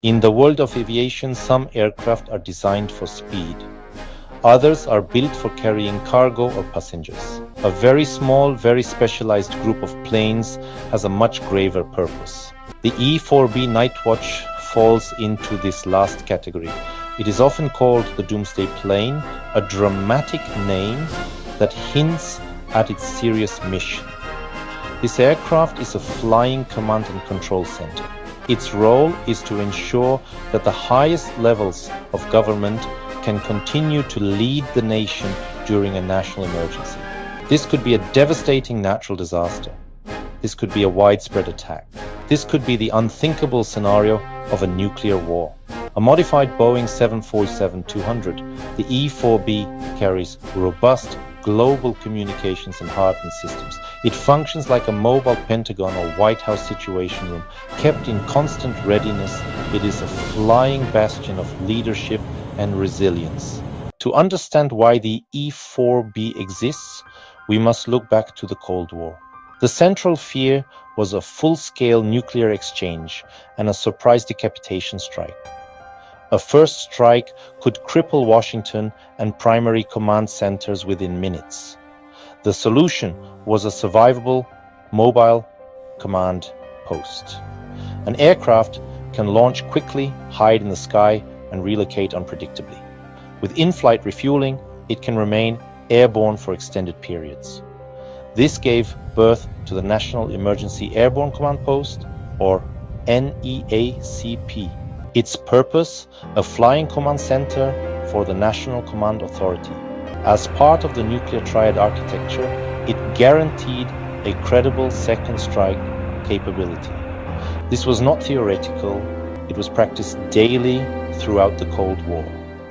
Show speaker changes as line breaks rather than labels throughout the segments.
In the world of aviation, some aircraft are designed for speed. Others are built for carrying cargo or passengers. A very small, very specialized group of planes has a much graver purpose. The E-4B Nightwatch falls into this last category. It is often called the Doomsday plane, a dramatic name that hints at its serious mission. This aircraft is a flying command and control center. Its role is to ensure that the highest levels of government can continue to lead the nation during a national emergency. This could be a devastating natural disaster. This could be a widespread attack. This could be the unthinkable scenario of a nuclear war. A modified Boeing 747-200, the E-4B carries robust global communications and hardened systems. It functions like a mobile Pentagon or White House Situation Room, kept in constant readiness. It is a flying bastion of leadership and resilience. To understand why the E-4B exists, we must look back to the Cold War. The central fear was a full-scale nuclear exchange and a surprise decapitation strike. A first strike could cripple Washington and primary command centers within minutes. The solution was a survivable, mobile command post. An aircraft can launch quickly, hide in the sky, and relocate unpredictably. With in-flight refueling, it can remain airborne for extended periods. This gave birth to the National Emergency Airborne Command Post, or NEACP. Its purpose, a flying command center for the National Command Authority. As part of the nuclear triad architecture, it guaranteed a credible second strike capability. This was not theoretical, it was practiced daily throughout the Cold War.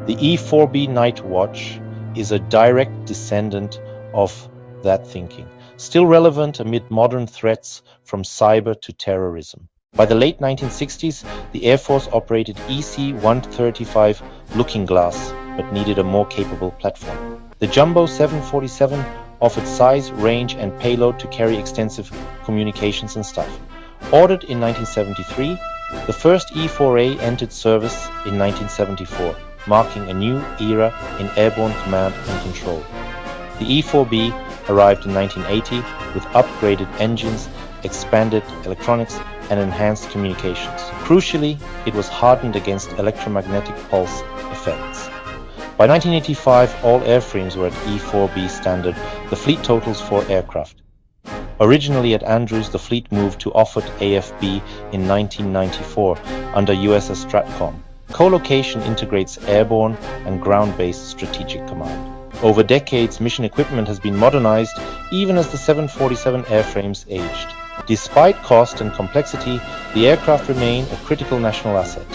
The E-4B Nightwatch is a direct descendant of that thinking, still relevant amid modern threats from cyber to terrorism. By the late 1960s, the Air Force operated EC-135 Looking Glass, but needed a more capable platform. The Jumbo 747 offered size, range, and payload to carry extensive communications and staff. Ordered in 1973, the first E-4A entered service in 1974, marking a new era in airborne command and control. The E-4B arrived in 1980 with upgraded engines, expanded electronics, and enhanced communications. Crucially, it was hardened against electromagnetic pulse effects. By 1985, all airframes were at E-4B standard. The fleet totals 4 aircraft. Originally at Andrews, the fleet moved to Offutt AFB in 1994 under USS Stratcom. Co-location integrates airborne and ground-based strategic command. Over decades, mission equipment has been modernized even as the 747 airframes aged. Despite cost and complexity, the aircraft remain a critical national asset,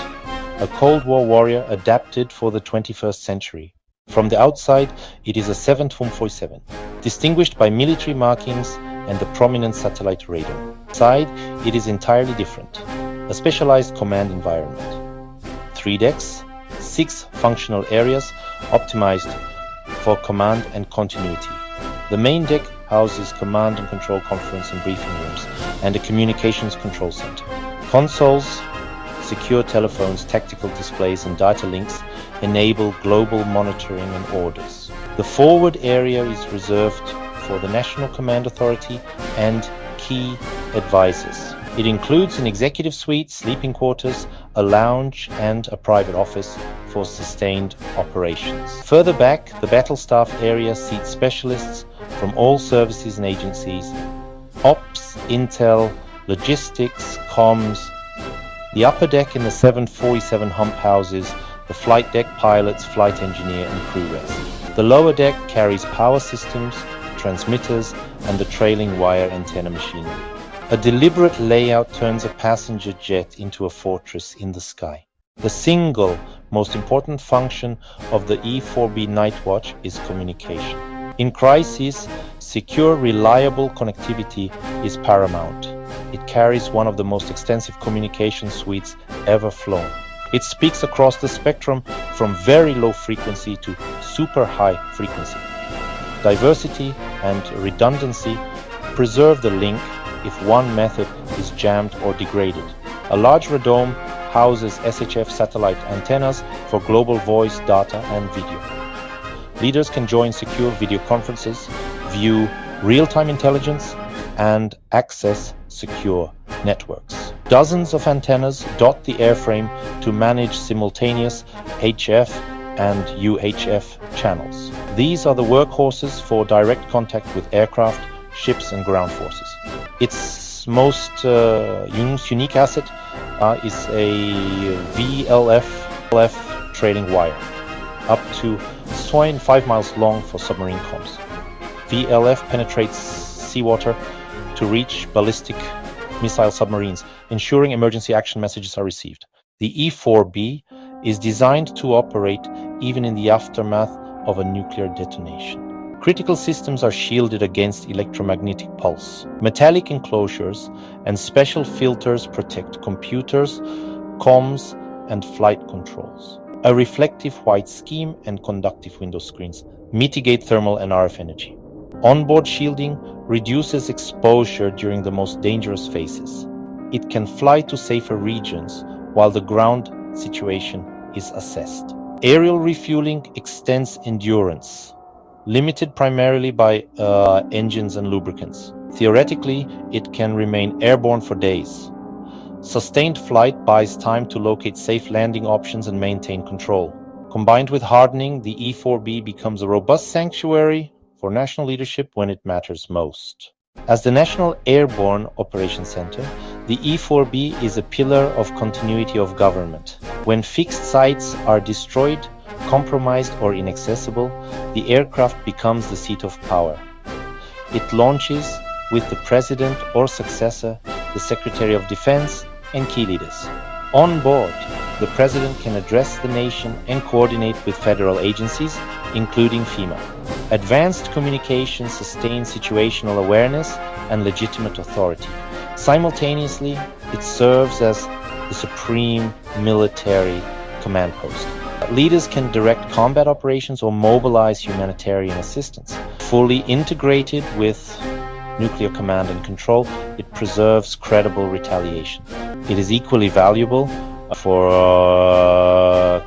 a Cold War warrior adapted for the 21st century. From the outside, it is a 747, distinguished by military markings and the prominent satellite radar. Inside, it is entirely different, a specialized command environment. 3 decks, 6 functional areas optimized for command and continuity. The main deck houses command and control conference and briefing rooms and a communications control center. Consoles, secure telephones, tactical displays, and data links enable global monitoring and orders. The forward area is reserved for the National Command Authority and key advisors. It includes an executive suite, sleeping quarters, a lounge, and a private office for sustained operations. Further back, the battle staff area seats specialists from all services and agencies, ops, intel, logistics, comms. The upper deck in the 747 hump houses the flight deck pilots, flight engineer, and crew rest. The lower deck carries power systems, transmitters, and the trailing wire antenna machinery. A deliberate layout turns a passenger jet into a fortress in the sky. The single most important function of the E-4B Nightwatch is communication. In crisis, secure, reliable connectivity is paramount. It carries one of the most extensive communication suites ever flown. It speaks across the spectrum from very low frequency to super high frequency. Diversity and redundancy preserve the link if one method is jammed or degraded. A large radome houses SHF satellite antennas for global voice, data, and video. Leaders can join secure video conferences, view real-time intelligence, and access secure networks. Dozens of antennas dot the airframe to manage simultaneous HF and UHF channels. These are the workhorses for direct contact with aircraft, ships, and ground forces. Its most unique asset is a VLF trailing wire, up to 5 miles long for submarine comms. VLF penetrates seawater to reach ballistic missile submarines, ensuring emergency action messages are received. The E-4B is designed to operate even in the aftermath of a nuclear detonation. Critical systems are shielded against electromagnetic pulse. Metallic enclosures and special filters protect computers, comms, and flight controls. A reflective white scheme and conductive window screens mitigate thermal and RF energy. Onboard shielding reduces exposure during the most dangerous phases. It can fly to safer regions while the ground situation is assessed. Aerial refueling extends endurance, limited primarily by engines and lubricants. Theoretically, it can remain airborne for days. Sustained flight buys time to locate safe landing options and maintain control. Combined with hardening, the E-4B becomes a robust sanctuary for national leadership when it matters most. As the National Airborne Operations Center, the E-4B is a pillar of continuity of government. When fixed sites are destroyed, compromised, or inaccessible, the aircraft becomes the seat of power. It launches with the President or successor, the Secretary of Defense, and key leaders. On board, the President can address the nation and coordinate with federal agencies, including FEMA. Advanced communication sustains situational awareness and legitimate authority. Simultaneously, it serves as the supreme military command post. Leaders can direct combat operations or mobilize humanitarian assistance. Fully integrated with nuclear command and control, it preserves credible retaliation. It is equally valuable for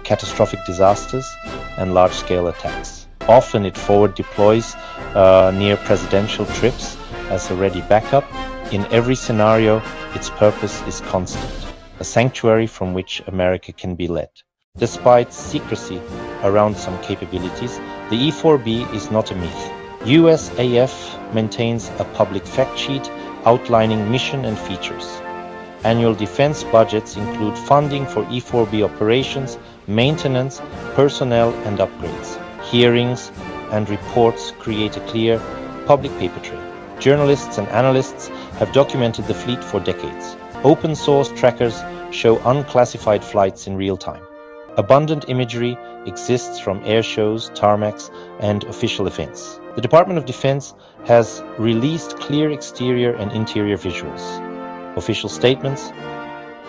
catastrophic disasters and large-scale attacks. Often it forward deploys near presidential trips as a ready backup. In every scenario, its purpose is constant, a sanctuary from which America can be led. Despite secrecy around some capabilities, the E-4B is not a myth. USAF maintains a public fact sheet outlining mission and features. Annual defense budgets include funding for E-4B operations, maintenance, personnel, and upgrades. Hearings and reports create a clear public paper trail. Journalists and analysts have documented the fleet for decades. Open source trackers show unclassified flights in real time. Abundant imagery exists from air shows, tarmacs, and official events. The Department of Defense has released clear exterior and interior visuals. Official statements,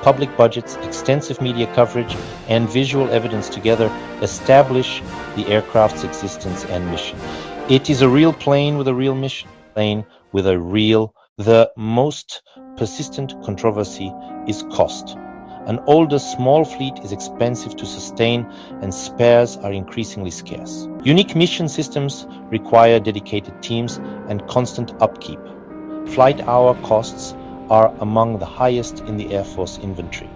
public budgets, extensive media coverage, and visual evidence together establish the aircraft's existence and mission. It is a real plane with a real mission. The most persistent controversy is cost. An older small fleet is expensive to sustain, and spares are increasingly scarce. Unique mission systems require dedicated teams and constant upkeep. Flight hour costs are among the highest in the Air Force inventory.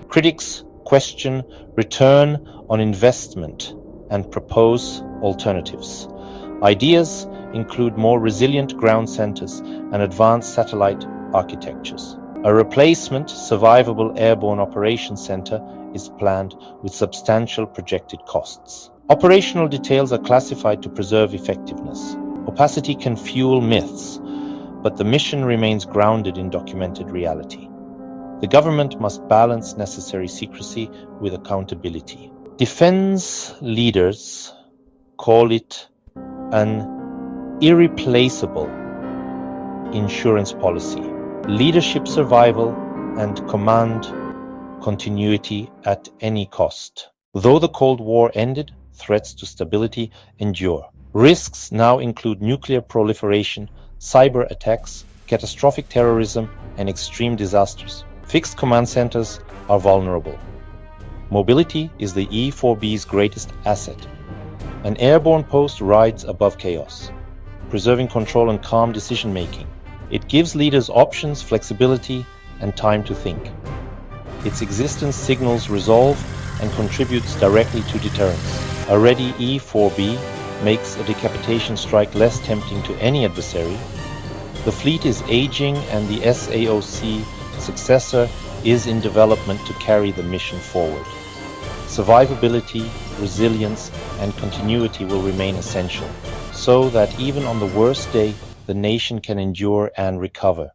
Critics question return on investment and propose alternatives. Ideas include more resilient ground centers and advanced satellite architectures. A replacement survivable airborne operations center is planned with substantial projected costs. Operational details are classified to preserve effectiveness. Opacity can fuel myths, but the mission remains grounded in documented reality. The government must balance necessary secrecy with accountability. Defense leaders call it an irreplaceable insurance policy. Leadership survival and command continuity at any cost. Though the Cold War ended, threats to stability endure. Risks now include nuclear proliferation, cyber attacks, catastrophic terrorism, and extreme disasters. Fixed command centers are vulnerable. Mobility is the E-4B's greatest asset. An airborne post rides above chaos, preserving control and calm decision-making. It gives leaders options, flexibility, and time to think. Its existence signals resolve and contributes directly to deterrence. A ready E-4B makes a decapitation strike less tempting to any adversary. The fleet is aging and the SAOC successor is in development to carry the mission forward. Survivability, resilience, and continuity will remain essential, so that even on the worst day, the nation can endure and recover.